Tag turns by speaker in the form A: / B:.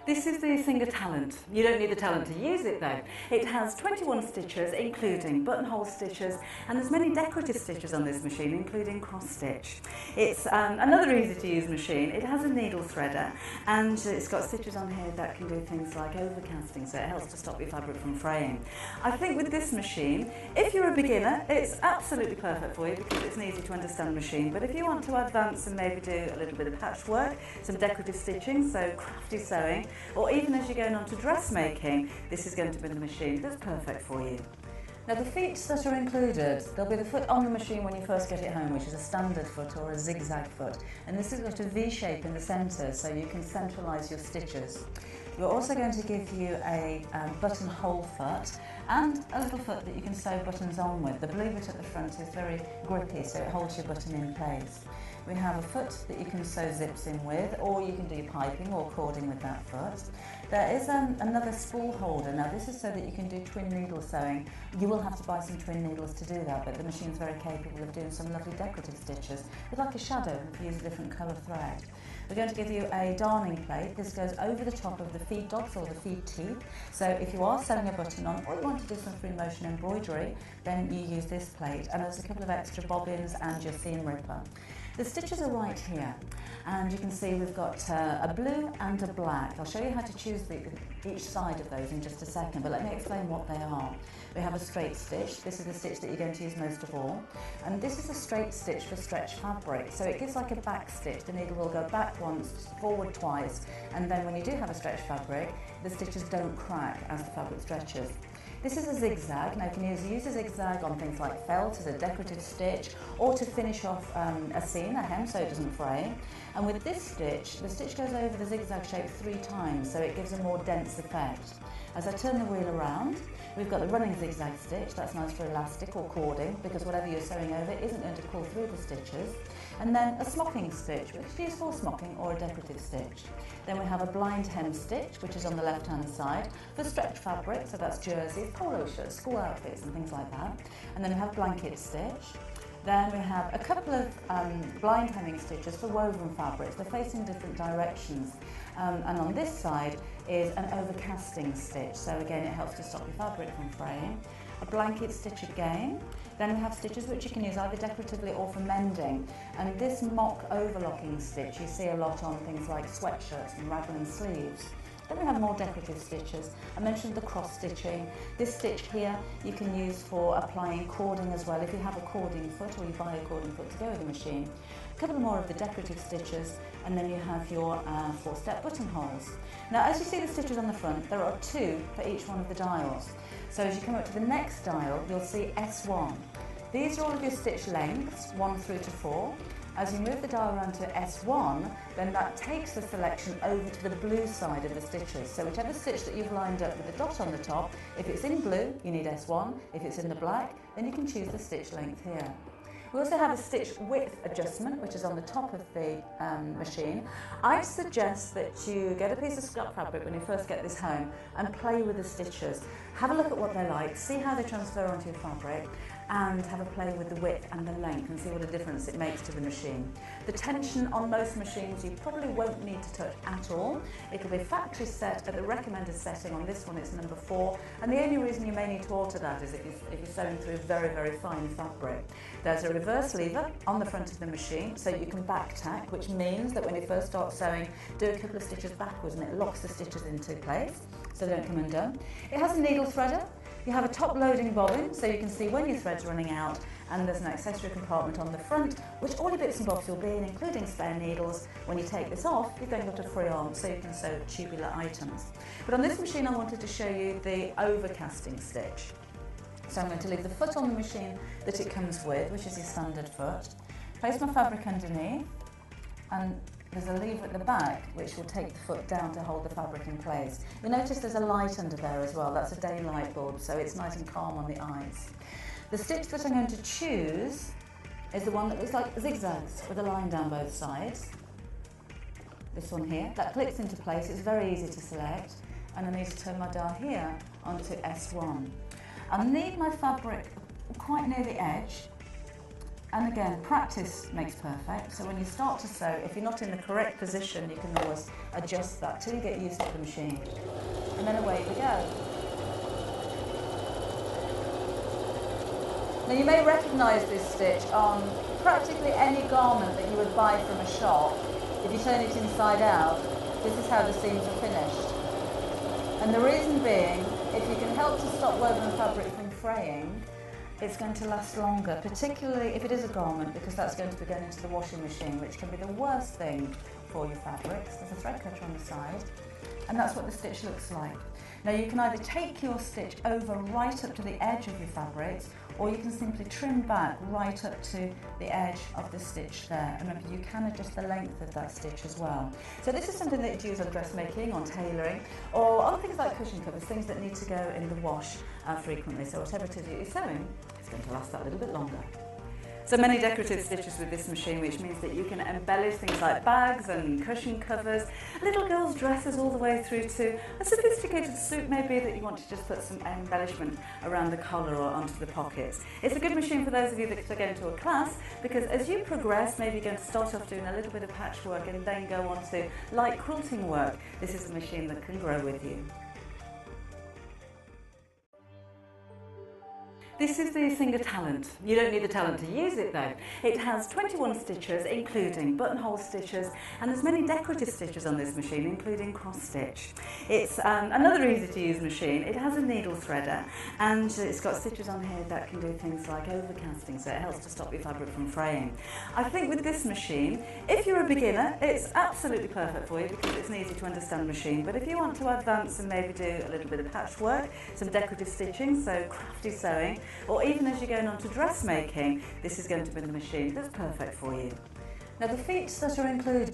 A: This is the Singer Talent. You don't need the talent to use it though. It has 21 stitches, including buttonhole stitches, and there's many decorative stitches on this machine, including cross stitch. It's another easy to use machine. It has a needle threader, and it's got stitches on here that can do things like overcasting, so it helps to stop your fabric from fraying. I think with this machine, if you're a beginner, it's absolutely perfect for you because it's an easy to understand machine. But if you want to advance and maybe do a little bit of patchwork, some decorative stitching, so crafty sewing, or even as you're going on to dressmaking, this is going to be the machine that's perfect for you. Now the feet that are included, there'll be the foot on the machine when you first get it home, which is a standard foot or a zigzag foot, and this has got a V shape in the centre so you can centralise your stitches. We're also going to give you a buttonhole foot and a little foot that you can sew buttons on with. The blue bit at the front is very grippy, so it holds your button in place. We have a foot that you can sew zips in with, or you can do piping or cording with that foot. There is another spool holder. Now this is so that you can do twin needle sewing. You will have to buy some twin needles to do that, but the machine's very capable of doing some lovely decorative stitches with like a shadow if you use a different colour thread. We're going to give you a darning plate. This goes over the top of the feed dots or the feed teeth. So if you are sewing a button on or you want to do some free motion embroidery, then you use this plate. And there's a couple of extra bobbins and your seam ripper. The stitches are right here, and you can see we've got a blue and a black. I'll show you how to choose each side of those in just a second, but let me explain what they are. We have a straight stitch. This is the stitch that you're going to use most of all, and this is a straight stitch for stretch fabric, so it gives like a back stitch. The needle will go back once, forward twice, and then when you do have a stretch fabric, the stitches don't crack as the fabric stretches. This is a zigzag. Now you can use a zigzag on things like felt as a decorative stitch, or to finish off a seam, a hem, so it doesn't fray. And with this stitch, the stitch goes over the zigzag shape 3 times, so it gives a more dense effect. As I turn the wheel around, we've got the running zigzag stitch. That's nice for elastic or cording, because whatever you're sewing over isn't going to pull through the stitches. And then a smocking stitch, which is used for smocking or a decorative stitch. Then we have a blind hem stitch, which is on the left-hand side, for stretch fabric, so that's jerseys, polo shirts, school outfits and things like that. And then we have blanket stitch. Then we have a couple of blind hemming stitches for woven fabrics. They're facing different directions. And on this side is an overcasting stitch. So again, it helps to stop your fabric from fraying. A blanket stitch again. Then we have stitches which you can use either decoratively or for mending. And this mock overlocking stitch you see a lot on things like sweatshirts and raglan sleeves. Then we have more decorative stitches. I mentioned the cross stitching. This stitch here you can use for applying cording as well if you have a cording foot or you buy a cording foot to go with the machine. A couple more of the decorative stitches, and then you have your 4-step buttonholes. Now as you see the stitches on the front, there are 2 for each one of the dials. So as you come up to the next dial, you'll see S1. These are all of your stitch lengths, 1 through to 4. As you move the dial around to S1, then that takes the selection over to the blue side of the stitches. So whichever stitch that you've lined up with the dot on the top, if it's in blue, you need S1. If it's in the black, then you can choose the stitch length here. We also have a stitch width adjustment, which is on the top of the machine. I suggest that you get a piece of scrap fabric when you first get this home and play with the stitches. Have a look at what they're like, see how they transfer onto your fabric, and have a play with the width and the length and see what a difference it makes to the machine. The tension on most machines you probably won't need to touch at all. It'll be factory set at the recommended setting. On this one it's number 4, and the only reason you may need to alter that is if you're sewing through very, very fine fabric. There's a reverse lever on the front of the machine so you can back tack, which means that when you first start sewing, do a couple of stitches backwards and it locks the stitches into place so they don't come undone. It has a needle threader. You have a top loading bobbin so you can see when your thread's running out, and there's an accessory compartment on the front which all your bits and bobs will be in, including spare needles. When you take this off, you've then got a free arm so you can sew tubular items. But on this machine I wanted to show you the overcasting stitch. So I'm going to leave the foot on the machine that it comes with, which is your standard foot. Place my fabric underneath, and there's a lever at the back which will take the foot down to hold the fabric in place. You'll notice there's a light under there as well. That's a daylight bulb, so it's nice and calm on the eyes. The stitch that I'm going to choose is the one that looks like zigzags with a line down both sides. This one here, that clicks into place. It's very easy to select, and I need to turn my dial here onto S1. I'll need my fabric quite near the edge, And again, practice makes perfect. So when you start to sew, if you're not in the correct position, you can always adjust that till you get used to the machine. And then away we go. Now you may recognise this stitch on practically any garment that you would buy from a shop. If you turn it inside out, this is how the seams are finished. And the reason being, if you can help to stop woven fabric from fraying, it's going to last longer, particularly if it is a garment, because that's going to be going into the washing machine, which can be the worst thing for your fabrics. There's a thread cutter on the side, and that's what the stitch looks like. Now you can either take your stitch over right up to the edge of your fabrics, or you can simply trim back right up to the edge of the stitch there. And remember, you can adjust the length of that stitch as well. So this is something that you use on dressmaking, on tailoring, or on things like cushion covers, things that need to go in the wash frequently. So whatever it is that you're sewing, it's going to last that little bit longer. So many decorative stitches with this machine, which means that you can embellish things like bags and cushion covers, little girls' dresses, all the way through to a sophisticated suit maybe that you want to just put some embellishment around the collar or onto the pockets. It's a good machine for those of you that are going to a class, because as you progress, maybe you're going to start off doing a little bit of patchwork and then go on to light quilting work. This is a machine that can grow with you. This is the Singer Talent. You don't need the talent to use it though. It has 21 stitches, including buttonhole stitches, and there's many decorative stitches on this machine, including cross stitch. It's another easy to use machine. It has a needle threader, and it's got stitches on here that can do things like overcasting, so it helps to stop your fabric from fraying. I think with this machine, if you're a beginner, it's absolutely perfect for you because it's an easy to understand machine. But if you want to advance and maybe do a little bit of patchwork, some decorative stitching, so crafty sewing, or even as you're going on to dressmaking, this is going to be the machine that's perfect for you. Now the feet that are included